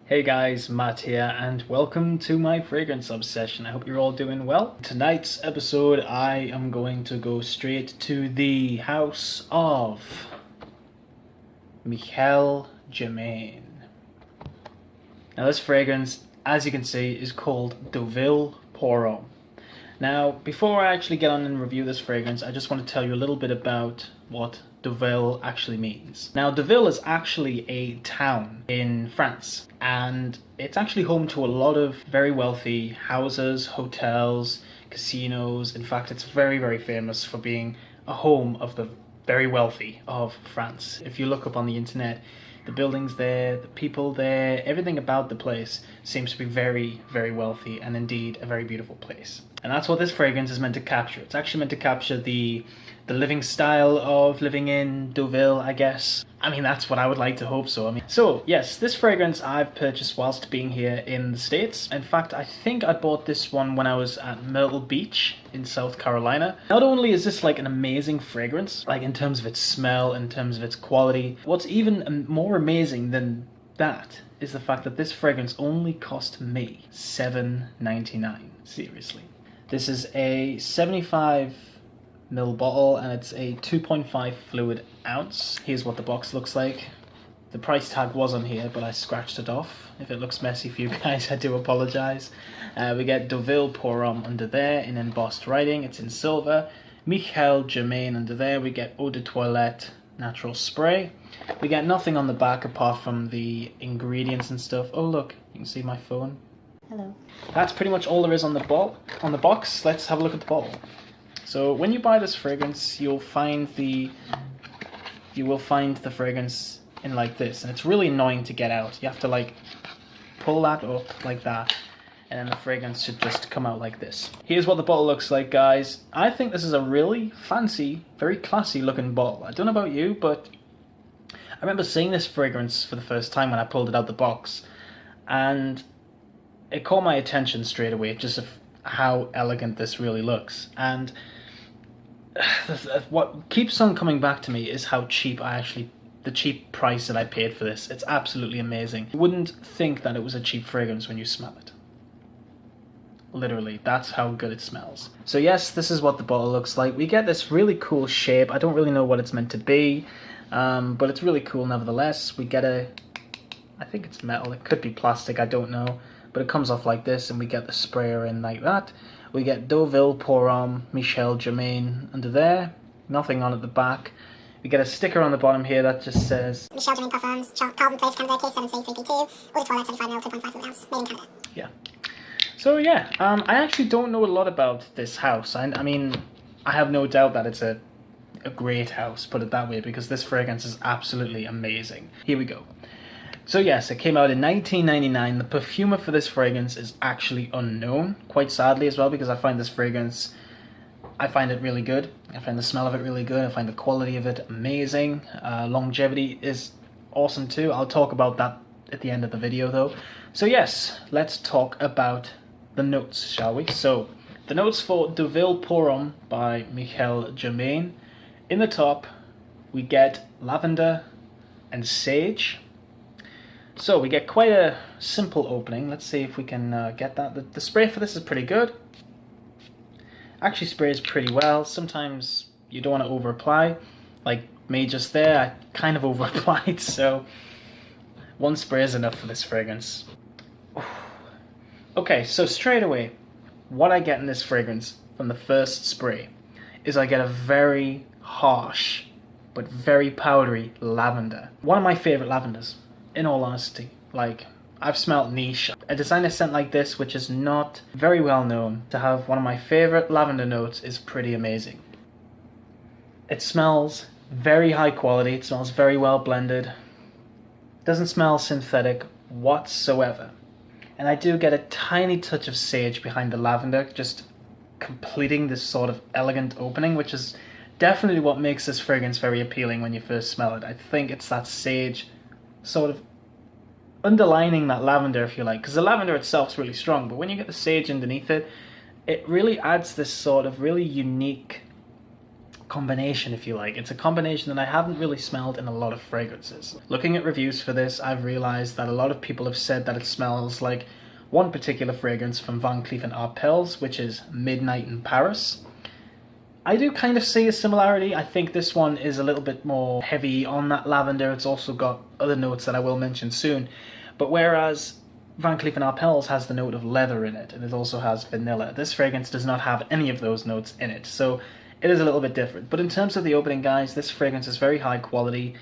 Hey guys, Matt here, and welcome to my fragrance obsession. I hope you're all doing well. Tonight's episode, I am going to go straight to the house of Michel Germain. Now this fragrance, as you can see, is called Deauville Pour Homme. Now, before I actually get on and review this fragrance, I just want to tell you a little bit about what Deauville actually means. Now, Deauville is actually a town in France, and it's actually home to a lot of very wealthy houses, hotels, casinos. In fact, it's very, very famous for being a home of the very wealthy of France. If you look up on the internet, the buildings there, the people there, everything about the place seems to be very, very wealthy and indeed a very beautiful place. And that's what this fragrance is meant to capture. It's actually meant to capture the living style of living in Deauville, I guess. I mean, that's what I would like to hope so. So yes, this fragrance I've purchased whilst being here in the States. In fact, I think I bought this one when I was at Myrtle Beach in South Carolina. Not only is this like an amazing fragrance, like in terms of its smell, in terms of its quality, what's even more amazing than that is the fact that this fragrance only cost me $7.99. Seriously. This is a 75 ml bottle and it's a 2.5 fluid ounce. Here's what the box looks like. The price tag was on here, but I scratched it off. If it looks messy for you guys, I do apologize. We get Deauville Pour Homme under there in embossed writing. It's in silver. Michel Germain under there. We get Eau de Toilette natural spray. We get nothing on the back apart from the ingredients and stuff. Oh look, you can see my phone. Hello. That's pretty much all there is on the box. Let's have a look at the bottle. So when you buy this fragrance, you will find the fragrance in like this, and it's really annoying to get out. You have to like pull that up like that, and then the fragrance should just come out like this. Here's what the bottle looks like, guys. I think this is a really fancy, very classy looking bottle. I don't know about you, but I remember seeing this fragrance for the first time when I pulled it out the box, and it caught my attention straight away, just of how elegant this really looks. And what keeps on coming back to me is how cheap the cheap price that I paid for this. It's absolutely amazing. You wouldn't think that it was a cheap fragrance when you smell it. Literally, that's how good it smells. So yes, this is what the bottle looks like. We get this really cool shape. I don't really know what it's meant to be, but it's really cool nevertheless. We get I think it's metal, it could be plastic, I don't know. But it comes off like this, and we get the sprayer in like that. We get Deauville Pour Homme, Michel Germain under there. Nothing on at the back. We get a sticker on the bottom here that just says Michel Germain Parfums, Carlton Place, Canada, K7C3P2, Eau de Toilette 75 ml, 2.5 fluid ounce, made in Canada. Yeah. So yeah, I actually don't know a lot about this house. I mean, I have no doubt that it's a great house, put it that way, because this fragrance is absolutely amazing. Here we go. So yes, it came out in 1999. The perfumer for this fragrance is actually unknown, quite sadly as well, because I find this fragrance, I find it really good. I find the smell of it really good. I find the quality of it amazing. Longevity is awesome too. I'll talk about that at the end of the video though. So yes, let's talk about the notes, shall we? So the notes for Deauville Pour Homme by Michel Germain. In the top, we get lavender and sage. So we get quite a simple opening. Let's see if we can get that. The spray for this is pretty good. Actually sprays pretty well. Sometimes you don't want to over apply. Like me just there, I kind of over applied, so one spray is enough for this fragrance. Okay, so straight away, what I get in this fragrance from the first spray is I get a very harsh but very powdery lavender. One of my favorite lavenders. In all honesty, like, I've smelled niche. A designer scent like this, which is not very well known, to have one of my favorite lavender notes is pretty amazing. It smells very high quality, it smells very well blended, doesn't smell synthetic whatsoever. And I do get a tiny touch of sage behind the lavender, just completing this sort of elegant opening, which is definitely what makes this fragrance very appealing when you first smell it. I think it's that sage sort of underlining that lavender, if you like, because the lavender itself is really strong, but when you get the sage underneath it, it really adds this sort of really unique combination, if you like. It's a combination that I haven't really smelled in a lot of fragrances. Looking at reviews for this, I've realized that a lot of people have said that it smells like one particular fragrance from Van Cleef & Arpels, which is Midnight in Paris. I do kind of see a similarity. I think this one is a little bit more heavy on that lavender. It's also got other notes that I will mention soon. But whereas Van Cleef & Arpels has the note of leather in it, and it also has vanilla, this fragrance does not have any of those notes in it. So it is a little bit different. But in terms of the opening, guys, this fragrance is very high quality.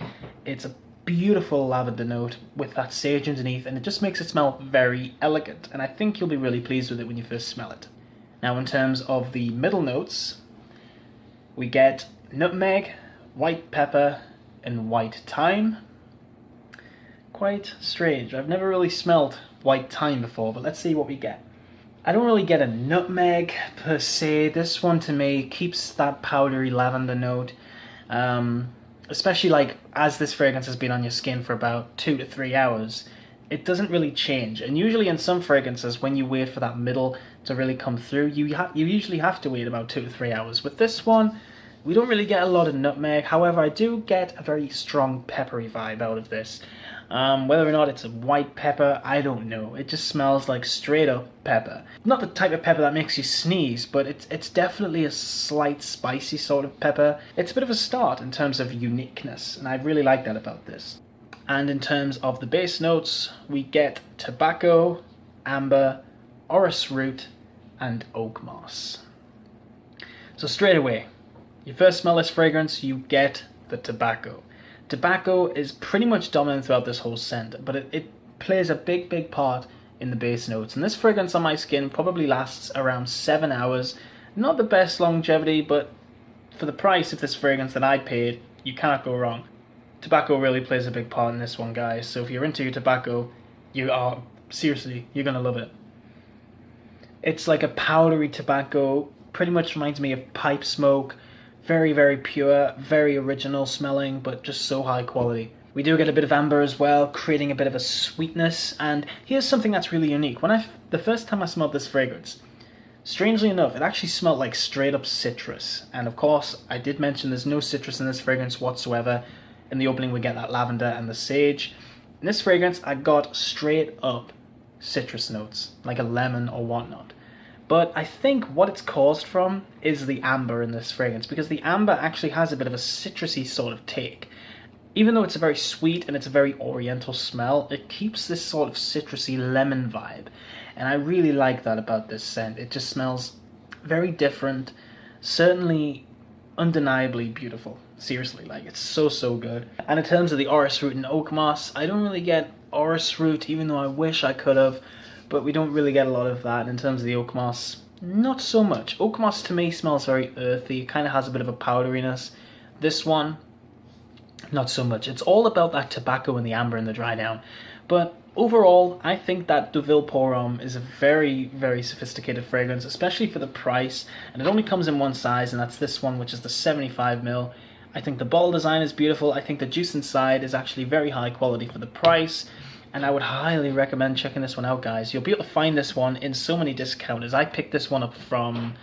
It's a beautiful lavender note with that sage underneath, and it just makes it smell very elegant. And I think you'll be really pleased with it when you first smell it. Now, in terms of the middle notes, we get nutmeg, white pepper, and white thyme. Quite strange. I've never really smelled white thyme before, but let's see what we get. I don't really get a nutmeg per se. This one to me keeps that powdery lavender note. Especially like as this fragrance has been on your skin for about 2 to 3 hours, it doesn't really change. And usually in some fragrances, when you wait for that middle to really come through, you usually have to wait about 2 to 3 hours. With this one, we don't really get a lot of nutmeg. However, I do get a very strong peppery vibe out of this. Whether or not it's a white pepper, I don't know. It just smells like straight up pepper. Not the type of pepper that makes you sneeze, but it's definitely a slight spicy sort of pepper. It's a bit of a start in terms of uniqueness, and I really like that about this. And in terms of the base notes, we get tobacco, amber, orris root, and oak moss. So straight away, you first smell this fragrance, you get the tobacco. Tobacco is pretty much dominant throughout this whole scent, but it plays a big part in the base notes. And this fragrance on my skin probably lasts around 7 hours. Not the best longevity, but for the price of this fragrance that I paid, you cannot go wrong. Tobacco really plays a big part in this one, guys. So if you're into your tobacco, seriously, you're gonna love it. It's like a powdery tobacco, pretty much reminds me of pipe smoke. Very pure, very original smelling, but just so high quality. We do get a bit of amber as well, creating a bit of a sweetness. And here's something that's really unique. The first time I smelled this fragrance, strangely enough, it actually smelled like straight up citrus. And of course, I did mention there's no citrus in this fragrance whatsoever. In the opening, we get that lavender and the sage. In this fragrance, I got straight up citrus notes, like a lemon or whatnot. But I think what it's caused from is the amber in this fragrance, because the amber actually has a bit of a citrusy sort of take. Even though it's a very sweet and it's a very oriental smell, it keeps this sort of citrusy lemon vibe. And I really like that about this scent. It just smells very different, certainly undeniably beautiful. Seriously, like it's so good. And in terms of the orris root and oak moss, I don't really get orris root, even though I wish I could have. But we don't really get a lot of that. In terms of the oak moss, not so much. Oak moss to me smells very earthy. It kind of has a bit of a powderiness. This one, not so much. It's all about that tobacco and the amber and the dry down. But overall, I think that Deauville Pour Homme is a very sophisticated fragrance, especially for the price. And it only comes in one size, and that's this one, which is the 75ml. I think the bottle design is beautiful. I think the juice inside is actually very high quality for the price. And I would highly recommend checking this one out, guys. You'll be able to find this one in so many discounters. I picked this one up from,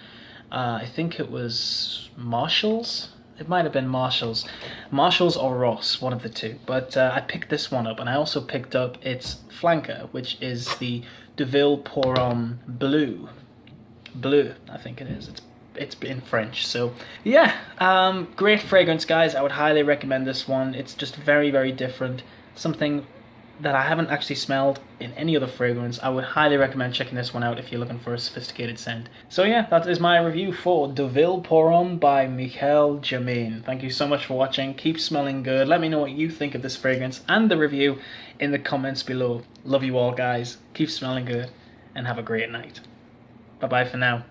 I think it was Marshall's. It might have been Marshall's. Marshall's or Ross, one of the two. But I picked this one up, and I also picked up its flanker, which is the Deauville Pour Homme Bleu. Bleu, I think it is. It's in French. So yeah, great fragrance, guys. I would highly recommend this one. It's just very different. Something that I haven't actually smelled in any other fragrance. I would highly recommend checking this one out if you're looking for a sophisticated scent. So yeah, that is my review for Deauville Pour Homme by Michel Germain. Thank you so much for watching. Keep smelling good. Let me know what you think of this fragrance and the review in the comments below. Love you all, guys. Keep smelling good and have a great night. Bye bye for now.